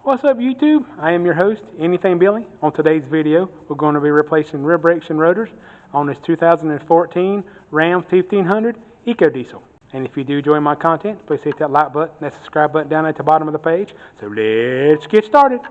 What's up YouTube? I am your host, Anything Billy. On today's video, we're going to be replacing rear brakes and rotors on this 2014 Ram 1500 EcoDiesel. And if you do enjoy my content, please hit that like button, that subscribe button down at the bottom of the page. So let's get started.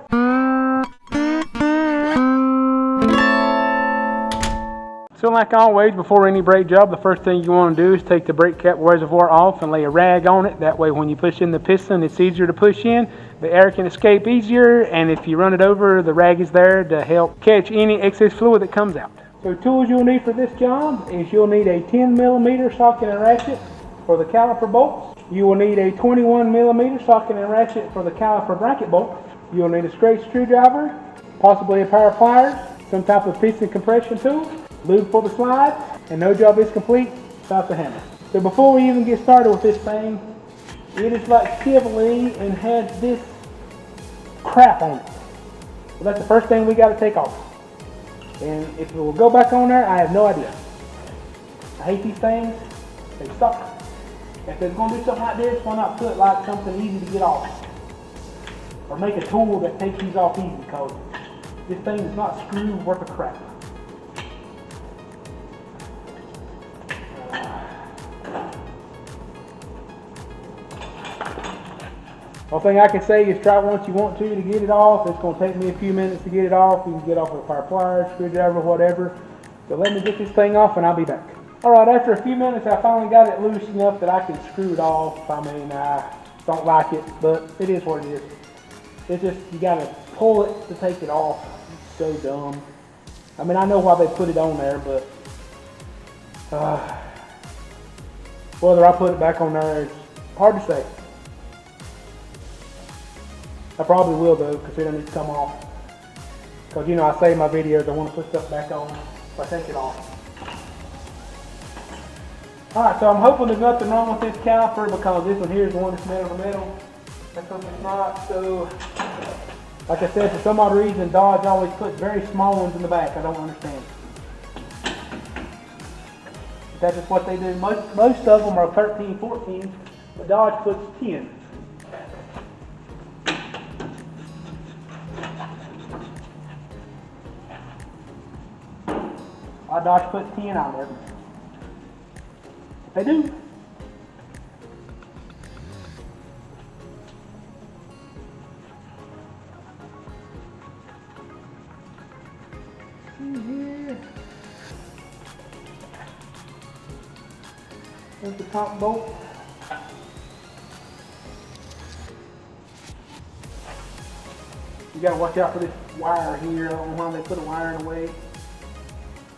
So like always, before any brake job, the first thing you want to do is take the brake cap reservoir off and lay a rag on it. That way when you push in the piston, it's easier to push in. The air can escape easier, and if you run it over, the rag is there to help catch any excess fluid that comes out. So tools you'll need for this job is you'll need a 10mm socket and ratchet for the caliper bolts. You will need a 21mm socket and ratchet for the caliper bracket bolts. You'll need a straight screwdriver, possibly a pair of pliers, some type of piston compression tool, lube for the slides, and no job is complete without the hammer. So before we even get started with this thing, it is like Chevrolet and has this crap on it. So that's the first thing we got to take off. And if it will go back on there, I have no idea. I hate these things. They suck. If they're going to do something like this, why not put like something easy to get off? Or make a tool that takes these off easy, because this thing is not screwed worth of crap. Only thing I can say is try once you want to get it off. It's going to take me a few minutes to get it off. You can get off with a pair of pliers, screwdriver, whatever. So let me get this thing off and I'll be back. Alright, after a few minutes I finally got it loose enough that I can screw it off. I mean, I don't like it, but it is what it is. It's just, you got to pull it to take it off. It's so dumb. I mean, I know why they put it on there, but whether I put it back on there is hard to say. I probably will though, because it doesn't need to come off. Because you know, I say in my videos I want to put stuff back on, so I take it off. Alright, so I'm hoping there's nothing wrong with this caliper, because this one here is the one that's metal to metal. Let's hope it's not. So, like I said, for some odd reason, Dodge always puts very small ones in the back. I don't understand. But that's just what they do. Most of them are 13, 14, but Dodge puts 10. Dodge puts 10 on there. They do. See here. There's the top bolt. You gotta watch out for this wire here. I don't know why they put a wire in the way.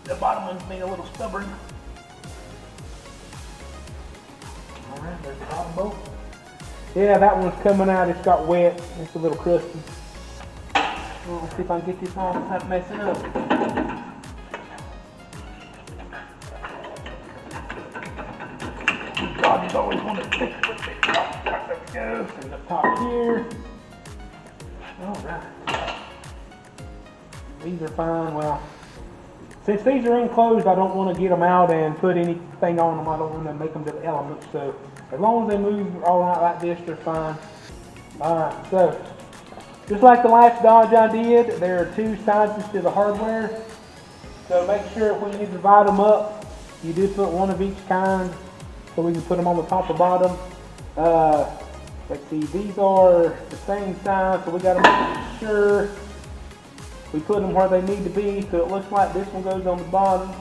The bottom one's being a little stubborn. Alright, there's the bottom bolt. Yeah, that one's coming out. It's got wet. It's a little crusty. Well, let's see if I can get this off without messing up. God, you always want to fix it. There we go. And the top here. Alright. These are fine. Well, since these are enclosed, I don't want to get them out and put anything on them. I don't want to make them to the elements. So as long as they move all right like this, they're fine. Alright, so just like the last Dodge I did, there are two sizes to the hardware. So make sure when you divide them up, you do put one of each kind so we can put them on the top or bottom. Let's see, these are the same size, so we got to make sure we put them where they need to be, so it looks like this one goes on the bottom,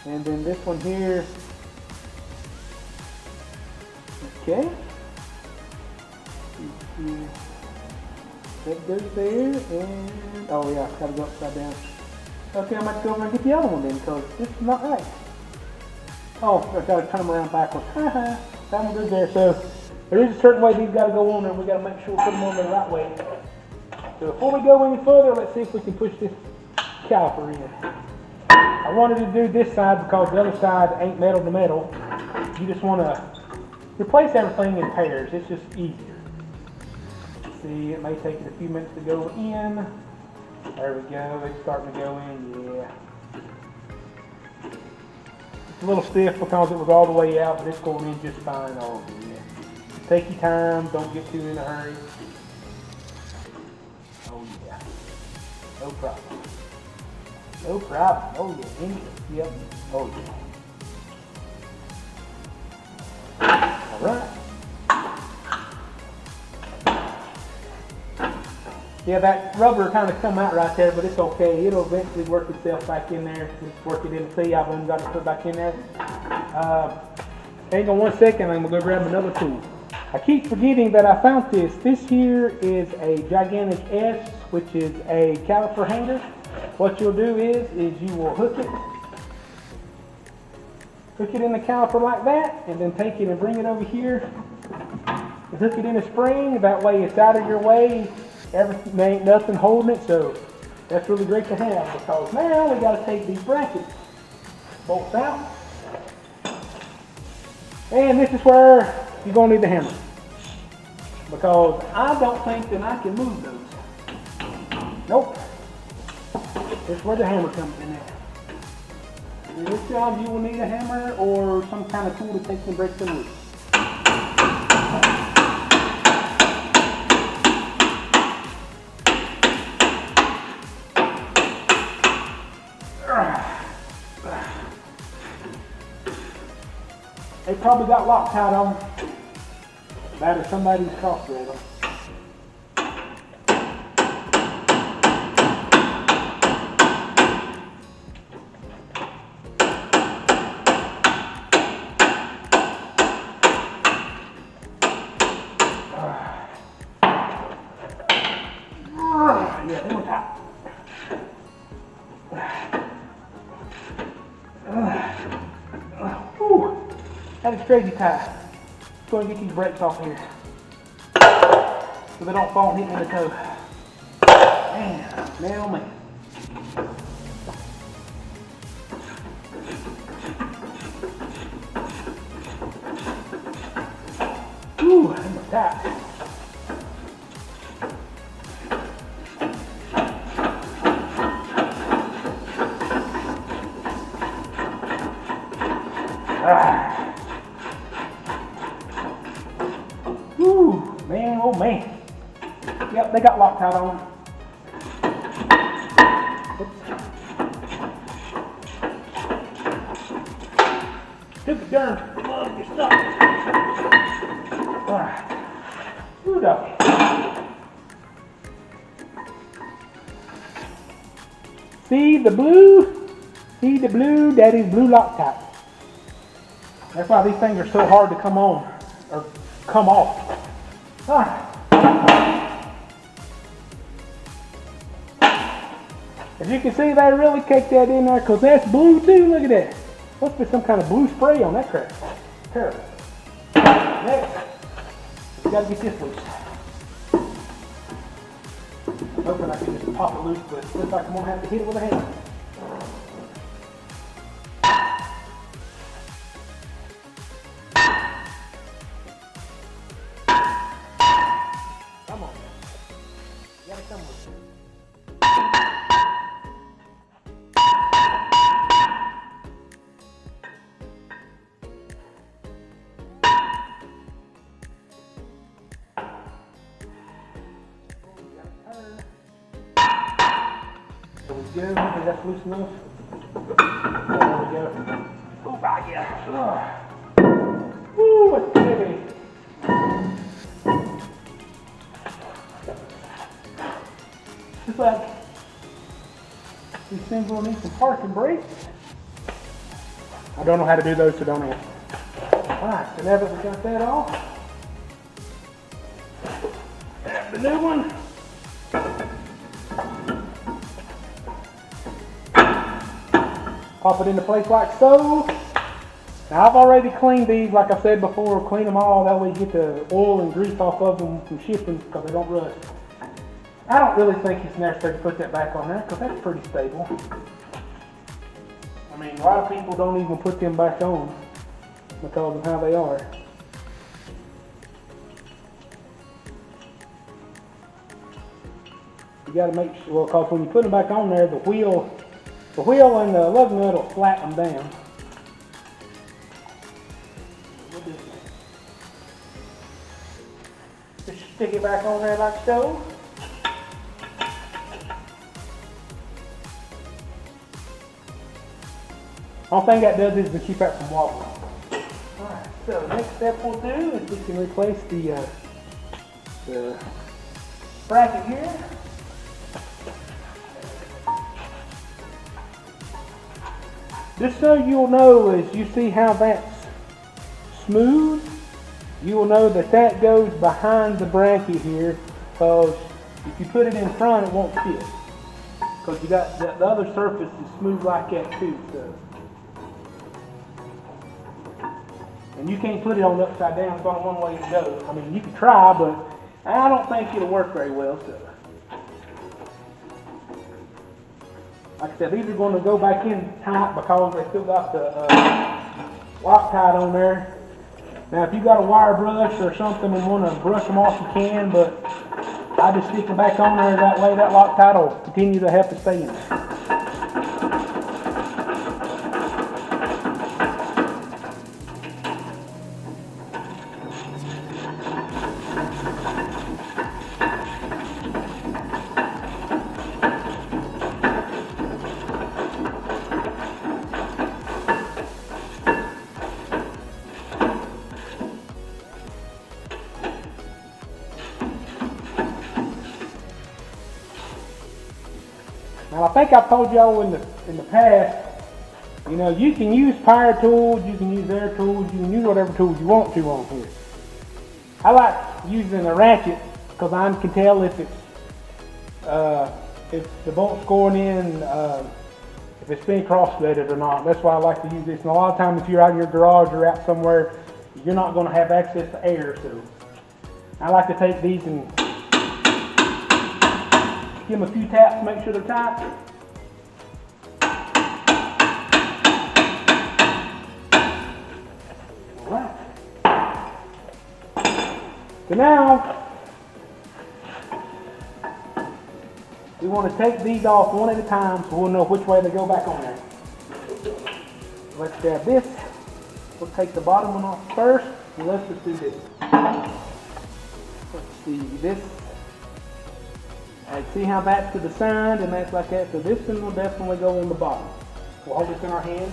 and then this one here. Okay. That goes there, and oh yeah, gotta go upside down. Okay, I might go over and get the other one then, because this is not right. Oh, I gotta turn them around backwards. That one goes there. So there is a certain way these gotta go on there, and we gotta make sure we put them on the right way. So before we go any further, let's see if we can push this caliper in. I wanted to do this side because the other side ain't metal to metal. You just want to replace everything in pairs. It's just easier. See, it may take it a few minutes to go in. There we go. It's starting to go in. Yeah. It's a little stiff because it was all the way out, but it's going in just fine. Oh, yeah. Take your time. Don't get too in a hurry. Oh yeah. No problem. No problem. Oh yeah. Yep. Oh yeah. All right. Yeah, that rubber kind of come out right there, but it's okay. It'll eventually work itself back in there. Just work it in. See, I've only got to put it back in there. Hang on 1 second. I'm gonna go grab another tool. I keep forgetting that I found this. This here is a gigantic S, which is a caliper hanger. What you'll do is you will hook it in the caliper like that, and then take it and bring it over here and hook it in a spring. That way it's out of your way. Everything, ain't nothing holding it, so that's really great to have, because now we got to take these brackets bolts out, and this is where you're going to need the hammer, because I don't think that I can move those. Nope. This is where the hammer comes in at. In this job you will need a hammer or some kind of tool to take and break them loose. They probably got Loctite on them. That or somebody's cross thread them. Yeah, they were tight. That is crazy tight. Let's go and get these brakes off here so they don't fall and hit me in the toe. Man, oh man. Ooh, that was tight. Ooh, man, oh man. Yep, they got Loctite on them. Took a darn plug your stuff. Alright. Ooh, doggy. See the blue? See the blue? That is blue Loctite. That's why these things are so hard to come on, or come off. As you can see, they really caked that in there, because that's blue too. Look at that. Must be some kind of blue spray on that crap. Terrible. Next, we gotta get this loose. I'm hoping I can just pop it loose, but it looks like I'm gonna have to hit it with a hammer. Come on. You gotta come with it. There we go. Hopefully that's loose enough. There we go. Oh, yeah. Ooh, it's heavy. Just like these things will need some parking brakes. I don't know how to do those, so don't ask. Alright, so now that we got that off, grab the new one. Pop it into place like so. Now I've already cleaned these, like I said before, clean them all, that way you get the oil and grease off of them from shipping, because they don't rust. I don't really think it's necessary to put that back on there, because that's pretty stable. I mean, a lot of people don't even put them back on because of how they are. You got to make sure, well, because when you put them back on there, the wheel and the lug nut will flatten them down. Just stick it back on there like so. Only thing that does is to keep that from wobbling. Alright, so the next step we'll do is we can replace the bracket here. Just so you'll know, as you see how that's smooth, you will know that that goes behind the bracket here, because if you put it in front, it won't fit. Because you got the other surface is smooth like that too. So. And you can't put it on upside down, it's only one way to go. I mean, you can try, but I don't think it'll work very well. So. Like I said, these are going to go back in tight because they still got the Loctite on there. Now, if you got a wire brush or something and want to brush them off, you can, but I just stick them back on there. That way that Loctite will continue to help it stay in there. Now, I think I've told y'all in the past, you know, you can use power tools, you can use air tools, you can use whatever tools you want to on here. I like using a ratchet because I can tell if the bolt's going in, if it's been cross-threaded or not. That's why I like to use this. And a lot of times if you're out in your garage or out somewhere, you're not going to have access to air. So I like to take these and give them a few taps to make sure they're tight. Alright. So now, we want to take these off one at a time so we'll know which way they go back on there. Let's grab this. We'll take the bottom one off first, and let's just do this. Let's see, this. See how that's to the side and that's like that. So this one will definitely go on the bottom. We'll hold this in our hand.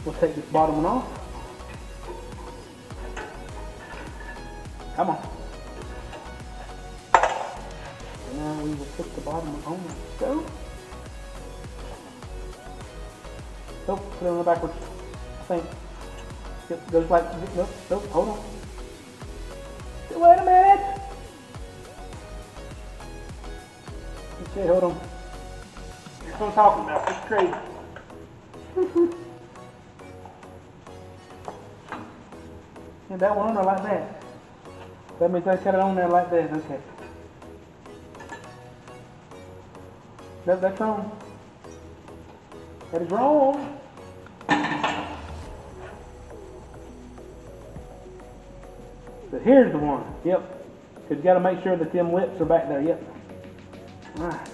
We'll take this bottom one off. Come on. And now we will put the bottom one on like so. Nope, put it on the backwards. I think it goes like, nope, hold on. Wait a minute. Okay, hold on. Here's what I'm talking about. It's crazy. And that one on there like that. That means I got it on there like that. Okay. That's wrong. That is wrong. So here's the one. Yep. Because you got to make sure that them lips are back there. Yep. Alright.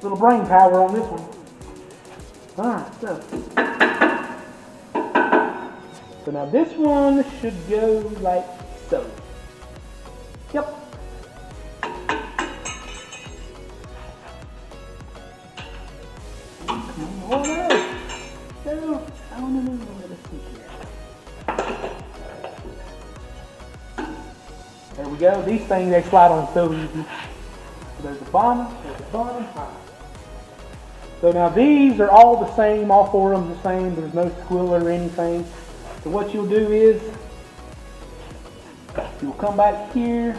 Little brain power on this one. Alright, so now this one should go like so. Yep. Oh no! No! Oh no, let's see here. There we go. These things, they slide on so easy. So there's the bottom, there's the bottom. Right. So now these are all the same, all four of them the same. There's no squill or anything. So what you'll do is, you'll come back here,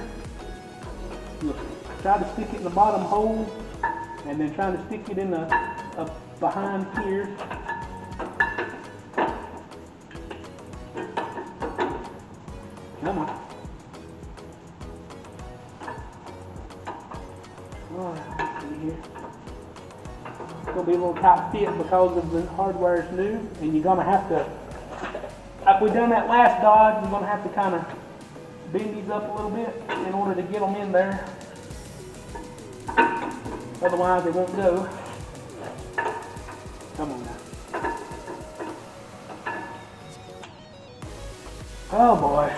you'll try to stick it in the bottom hole, and then try to stick it in the behind here. Come on. Alright, let's see here. It's going to be a little tight fit because of the hardware is new, and you're going to have to, like we done that last Dodge, you're going to have to kind of bend these up a little bit in order to get them in there. Otherwise, they won't go. Come on now. Oh boy.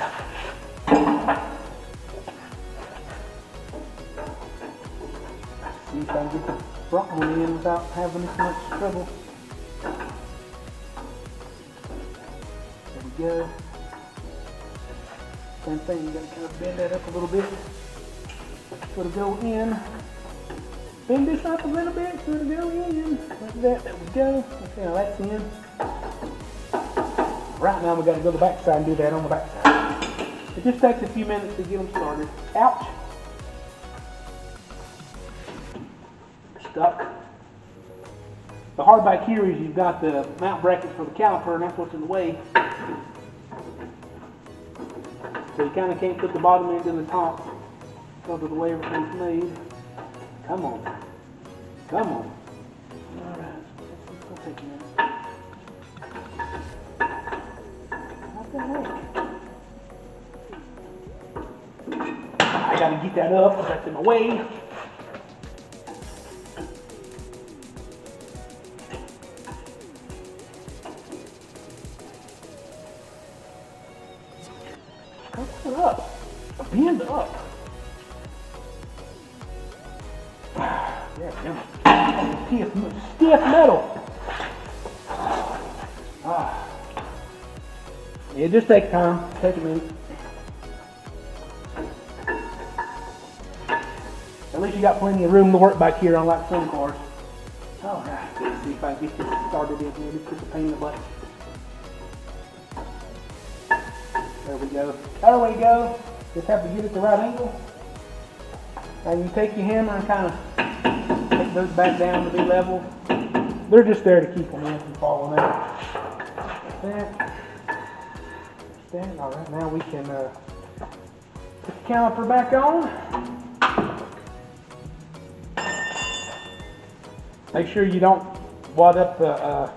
See if I can front one in without having as much trouble. There we go. Same thing, you gotta kind of bend that up a little bit. So it'll go in. Bend this up a little bit so it'll go in. Like that, there we go. Okay, now that's in. Right now we gotta go to the back side and do that on the back side. It just takes a few minutes to get them started. Ouch! Stuck. The hard back here is you've got the mount brackets for the caliper, and that's what's in the way. So you kind of can't put the bottom end in the top because of the way everything's made. Come on. Come on. Alright, it's going to take a minute. What the heck? I got to get that up because that's in my way. Come up. Bend up. Yeah, stiff metal. It just takes time. Take a minute. At least you got plenty of room to work back here, unlike some cars. Alright, let's see if I can get this started in here. Just put the pain in the butt. There we go. There we go. Just have to get it the right angle. And you take your hammer and kind of take those back down to be level. They're just there to keep them in from falling out. That. Alright, now we can put the caliper back on. Make sure you don't wad up the,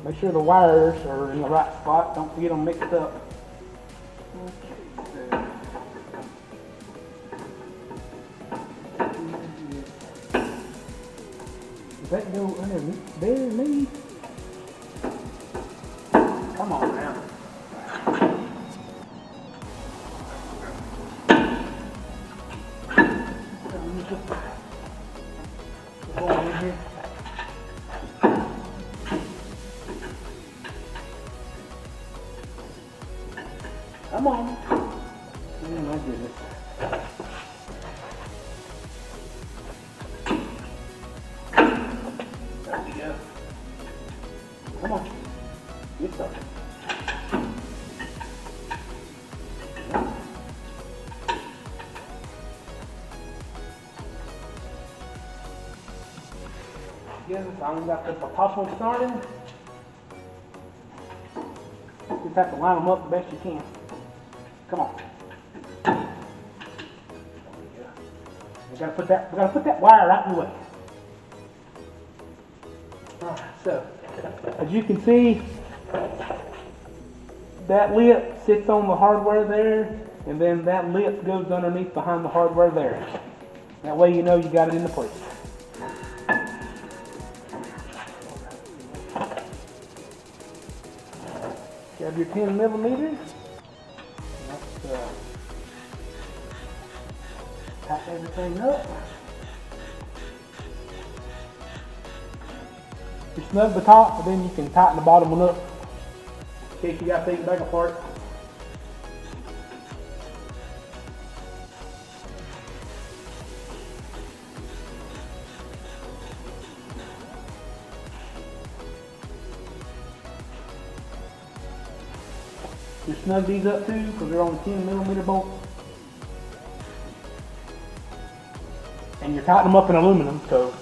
make sure the wires are in the right spot. Don't get them mixed up. Does that go underneath there, maybe? Come on now. Come on. Oh my goodness. There we go. Come on. Get started. Again, so I've got the top one started. Just have to line them up the best you can. Come on. We gotta put that wire right in the way. Alright, so as you can see, that lip sits on the hardware there, and then that lip goes underneath behind the hardware there. That way you know you got it into place. Grab your 10 millimeters. Tighten everything up. You snug the top, but then you can tighten the bottom one up in case you got to take it back apart. Just snug these up too, because they're on a 10 millimeter bolt. And you're tightening them up in aluminum, so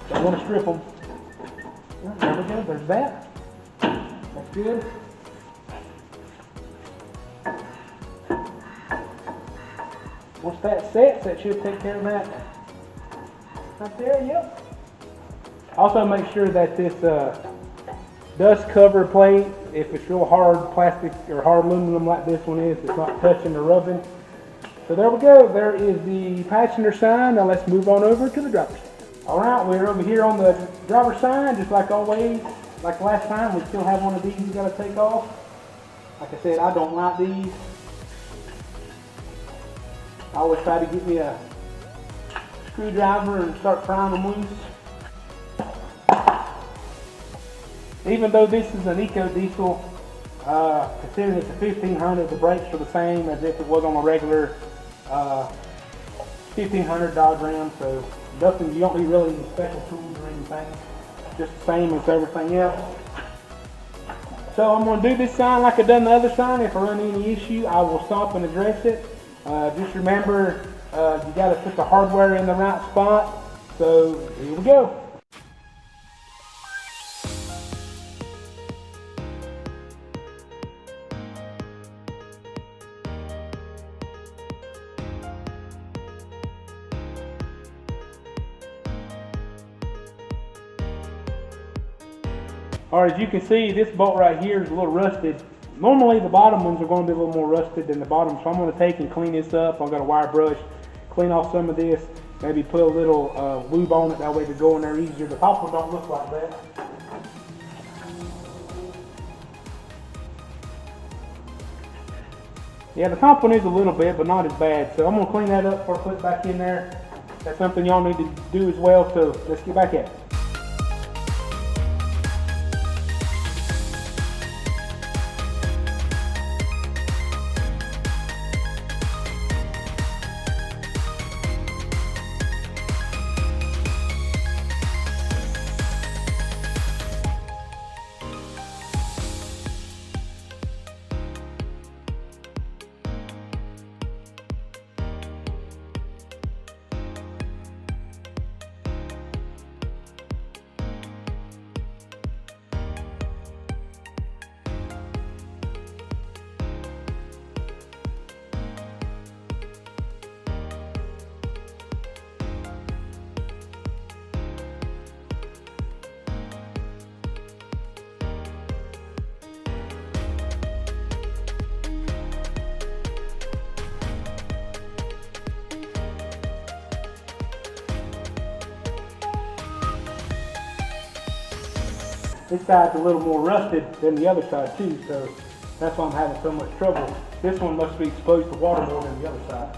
don't want to strip them. There we go, there's that. That's good. Once that sets, that should take care of that. Right there, yep. Also make sure that this dust cover plate, if it's real hard plastic or hard aluminum like this one is, it's not touching or rubbing. So there we go, there is the passenger side. Now let's move on over to the driver's side. Alright, we're over here on the driver's side, just like always. Like last time, we still have one of these we got to take off. Like I said, I don't like these. I always try to get me a screwdriver and start prying them loose. Even though this is an EcoDiesel, considering it's a 1500, the brakes are the same as if it was on a regular 1500 Dodge Ram, so nothing, you don't need really any special tools or anything, just the same as everything else. So I'm going to do this sign like I've done the other sign. If I run any issue, I will stop and address it. Just remember, you got to put the hardware in the right spot. So here we go. Alright, as you can see, this bolt right here is a little rusted. Normally the bottom ones are going to be a little more rusted than the bottom, so I'm going to take and clean this up. I've got a wire brush, clean off some of this, maybe put a little lube on it, that way to go in there easier. The top one don't look like that. Yeah, the top one is a little bit, but not as bad. So I'm going to clean that up before I put it back in there. That's something y'all need to do as well, so let's get back at it. This side's a little more rusted than the other side too, so that's why I'm having so much trouble. This one must be exposed to water more than the other side.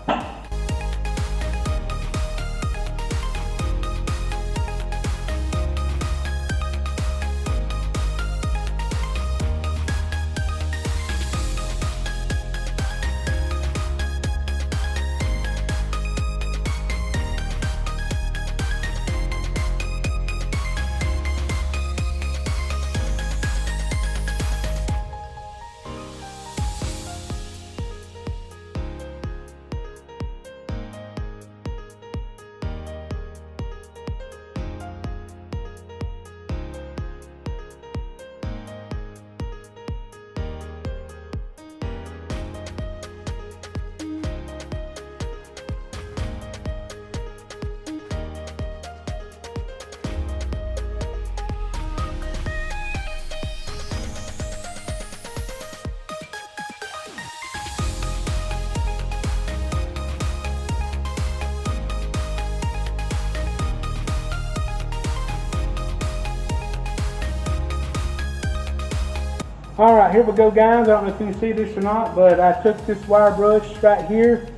Alright, here we go guys. I don't know if you can see this or not, but I took this wire brush right here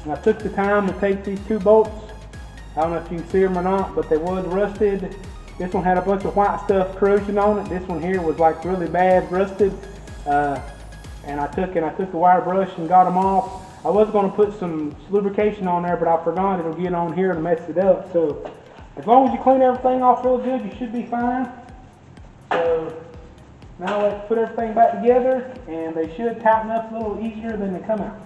and I took the time to take these two bolts. I don't know if you can see them or not, but they was rusted. This one had a bunch of white stuff corrosion on it. This one here was like really bad rusted. And I took the wire brush and got them off. I was going to put some lubrication on there, but I forgot. It'll get on here and mess it up. So as long as you clean everything off real good, you should be fine. So now let's put everything back together, and they should tighten up a little easier than they come out.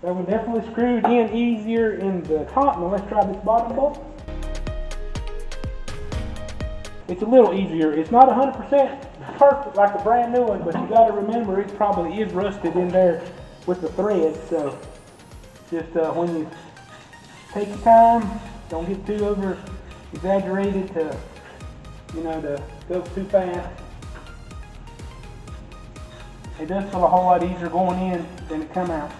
That one definitely screwed in easier in the top. Now let's try this bottom bolt. It's a little easier. It's not 100% perfect like a brand new one, but you got to remember it probably is rusted in there with the threads. So just when you take your time, don't get too over exaggerated to, to go too fast. It does feel a whole lot easier going in than it come out.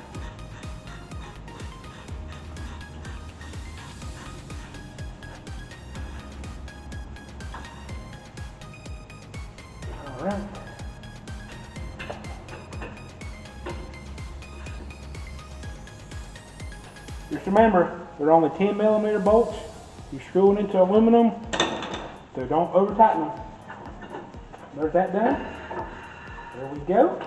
Alright. Just remember, they're only 10mm bolts. You're screwing into aluminum, so don't over tighten them. There's that done. There we go.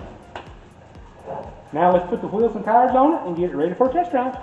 Now let's put the wheels and tires on it and get it ready for a test drive.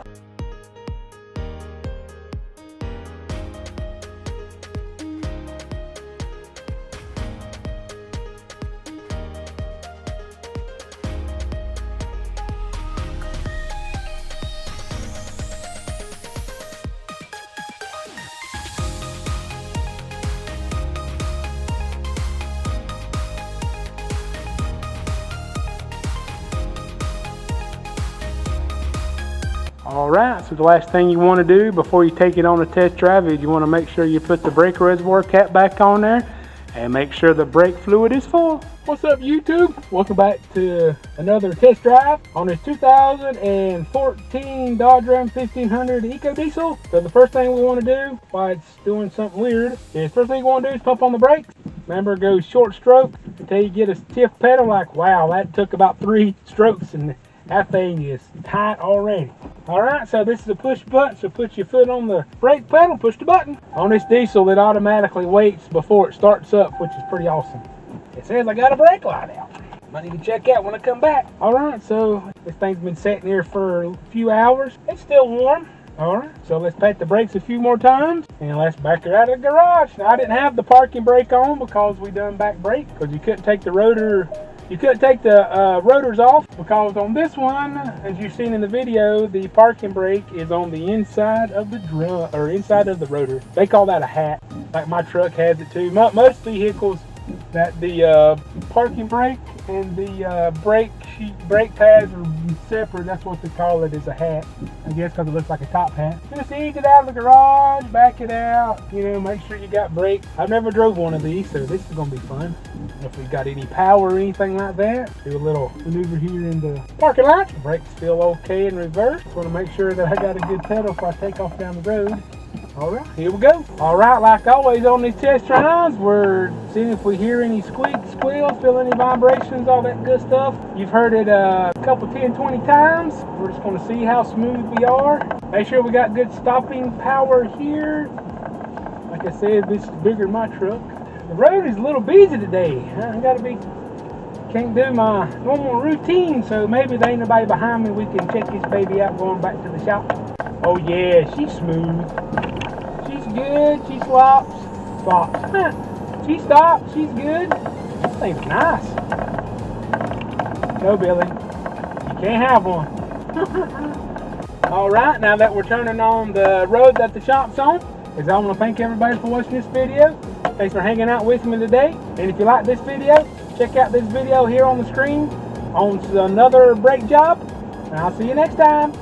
Alright, so the last thing you want to do before you take it on a test drive is you want to make sure you put the brake reservoir cap back on there and make sure the brake fluid is full. What's up YouTube? Welcome back to another test drive on this 2014 Dodge Ram 1500 EcoDiesel. So the first thing we want to do while it's doing something weird is first thing you want to do is pump on the brakes. Remember, go short stroke until you get a stiff pedal. Like, wow, that took about 3 strokes and that thing is tight already. Alright, so this is a push button, so put your foot on the brake pedal, push the button. On this diesel, it automatically waits before it starts up, which is pretty awesome. It says I got a brake light out. Might need to check out when I come back. Alright, so this thing's been sitting here for a few hours. It's still warm. Alright, so let's pat the brakes a few more times and let's back her out of the garage. Now, I didn't have the parking brake on because we done back brake, because you couldn't take the rotor. You couldn't take the rotors off because on this one, as you've seen in the video, the parking brake is on the inside of the drum, or inside of the rotor. They call that a hat, like my truck has it too. Most vehicles, that the parking brake and the brake pads are separate. That's what they call it, is a hat. I guess because it looks like a top hat. Just ease it out of the garage, back it out. You know, make sure you got brakes. I've never drove one of these, so this is gonna be fun. If we got any power or anything like that, do a little maneuver here in the parking lot. The brakes feel okay in reverse. Just want to make sure that I got a good pedal before I take off down the road. Alright, here we go. Alright, like always on these test drives, we're seeing if we hear any squeaks, squeals, feel any vibrations, all that good stuff. You've heard it a couple 10, 20 times. We're just going to see how smooth we are. Make sure we got good stopping power here. Like I said, this is bigger than my truck. The road is a little busy today. Can't do my normal routine, so maybe there ain't nobody behind me. We can check this baby out going back to the shop. Oh yeah, she's smooth. She's good. She stops. She stops. She's good. This thing's nice. No, Billy, you can't have one. Alright, now that we're turning on the road that the shop's on, I want to thank everybody for watching this video. Thanks for hanging out with me today. And if you like this video, check out this video here on the screen on another brake job. And I'll see you next time.